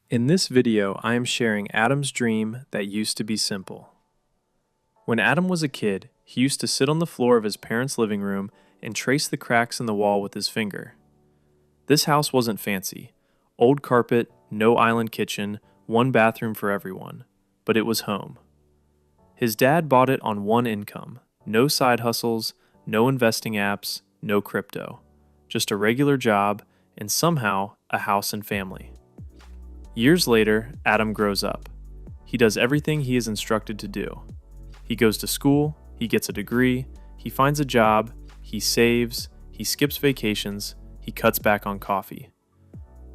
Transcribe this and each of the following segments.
In this video, I am sharing Adam's dream that used to be simple. When Adam was a kid, he used to sit on the floor of his parents' living room and trace the cracks in the wall with his finger. This house wasn't fancy. Old carpet, no island kitchen, one bathroom for everyone. But it was home. His dad bought it on one income. No side hustles, no investing apps, no crypto. Just a regular job, and somehow a house and family. Years later, Adam grows up. He does everything he is instructed to do. He goes to school, he gets a degree, he finds a job, he saves, he skips vacations, he cuts back on coffee.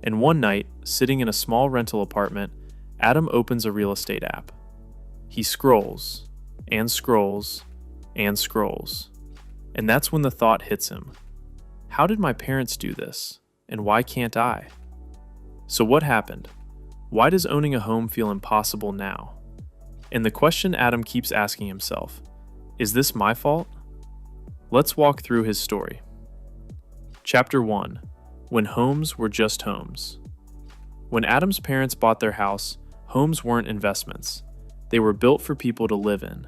And one night, sitting in a small rental apartment, Adam opens a real estate app. He scrolls, and scrolls, and scrolls. And that's when the thought hits him. How did my parents do this? And why can't I? So what happened? Why does owning a home feel impossible now? And the question Adam keeps asking himself, is this my fault? Let's walk through his story. Chapter 1. When homes were just homes. When Adam's parents bought their house, homes weren't investments. They were built for people to live in.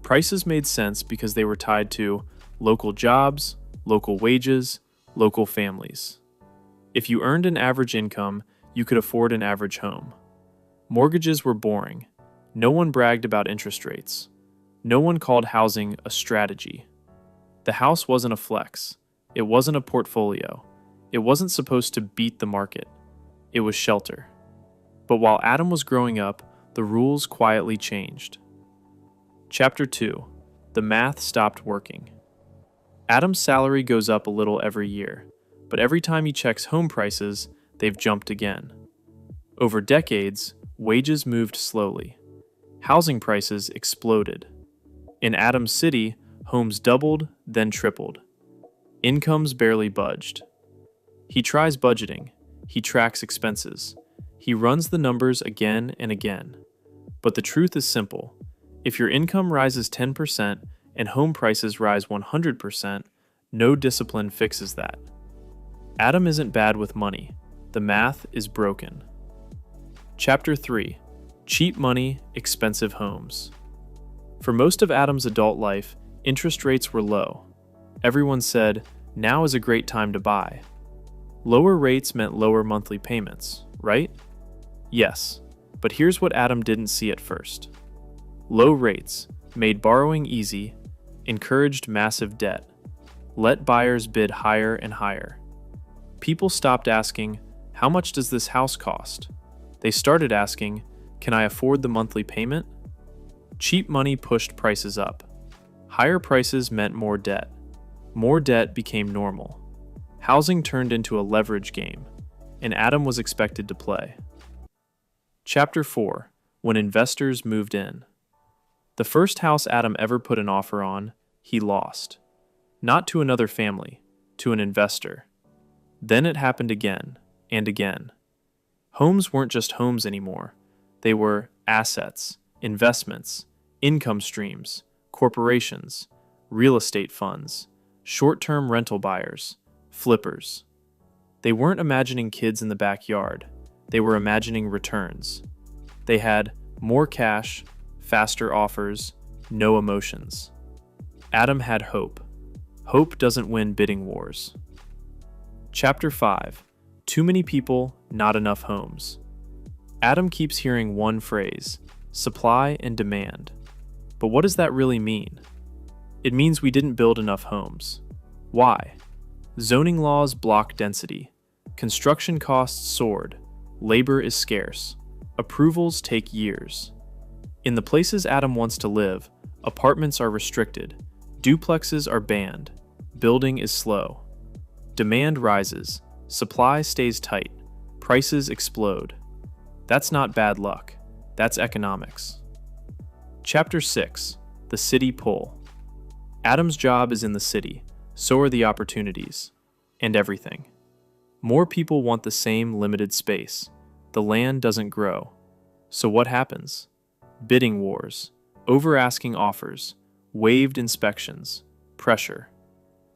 Prices made sense because they were tied to local jobs, local wages, local families. If you earned an average income, you could afford an average home. Mortgages were boring. No one bragged about interest rates. No one called housing a strategy. The house wasn't a flex. It wasn't a portfolio. It wasn't supposed to beat the market. It was shelter. But while Adam was growing up, the rules quietly changed. Chapter 2. The math stopped working. Adam's salary goes up a little every year, but every time he checks home prices, they've jumped again. Over decades, wages moved slowly. Housing prices exploded. In Adam's city, homes doubled, then tripled. Incomes barely budged. He tries budgeting. He tracks expenses. He runs the numbers again and again. But the truth is simple. If your income rises 10% and home prices rise 100%, no discipline fixes that. Adam isn't bad with money. The math is broken. Chapter 3. Cheap money, expensive homes. For most of Adam's adult life, interest rates were low. Everyone said, now is a great time to buy. Lower rates meant lower monthly payments, right? Yes, but here's what Adam didn't see at first. Low rates made borrowing easy, encouraged massive debt, let buyers bid higher and higher. People stopped asking, how much does this house cost? They started asking, can I afford the monthly payment? Cheap money pushed prices up. Higher prices meant more debt. More debt became normal. Housing turned into a leverage game, and Adam was expected to play. Chapter 4. When investors moved in. The first house Adam ever put an offer on, he lost. Not to another family, to an investor. Then it happened again, and again. Homes weren't just homes anymore. They were assets, investments, income streams, corporations, real estate funds, short-term rental buyers, flippers. They weren't imagining kids in the backyard. They were imagining returns. They had more cash, faster offers, no emotions. Adam had hope. Hope doesn't win bidding wars. Chapter 5. Too many people, not enough homes. Adam keeps hearing one phrase, supply and demand. But what does that really mean? It means we didn't build enough homes. Why? Zoning laws block density. Construction costs soared. Labor is scarce. Approvals take years. In the places Adam wants to live, apartments are restricted. Duplexes are banned. Building is slow. Demand rises. Supply stays tight. Prices explode. That's not bad luck. That's economics. Chapter 6. The city pull. Adam's job is in the city. So are the opportunities. And everything. More people want the same limited space. The land doesn't grow. So what happens? Bidding wars. Over-asking offers. Waived inspections. Pressure.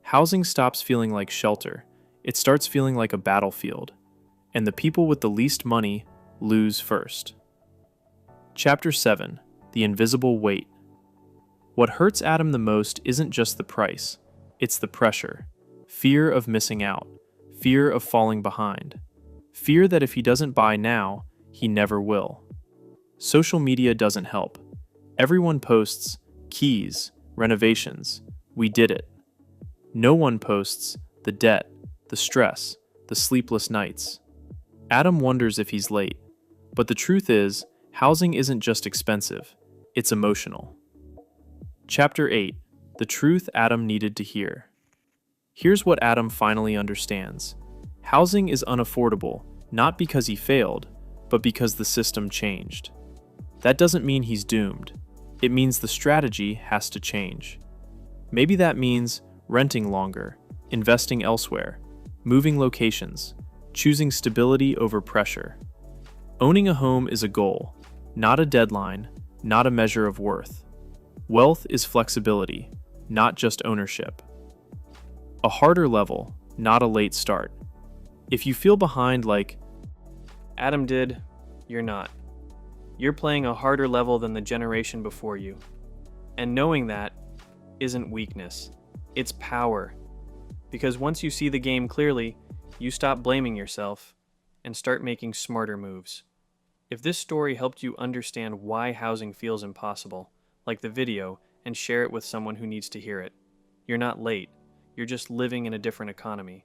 Housing stops feeling like shelter. It starts feeling like a battlefield. And the people with the least money, Lose first. Chapter 7. The Invisible Weight. What hurts Adam the most isn't just the price, it's the pressure. Fear of missing out. Fear of falling behind. Fear that if he doesn't buy now, he never will. Social media doesn't help. Everyone posts keys, renovations, we did it. No one posts the debt, the stress, the sleepless nights. Adam wonders if he's late, but the truth is, housing isn't just expensive, it's emotional. Chapter 8. The Truth Adam Needed to Hear. Here's what Adam finally understands. Housing is unaffordable, not because he failed, but because the system changed. That doesn't mean he's doomed. It means the strategy has to change. Maybe that means renting longer, investing elsewhere, moving locations, choosing stability over pressure. Owning a home is a goal, not a deadline, not a measure of worth. Wealth is flexibility, not just ownership. A harder level, not a late start. If you feel behind like Adam did, you're not. You're playing a harder level than the generation before you. And knowing that isn't weakness, it's power. Because once you see the game clearly, you stop blaming yourself and start making smarter moves. If this story helped you understand why housing feels impossible, like the video and share it with someone who needs to hear it. You're not late, you're just living in a different economy.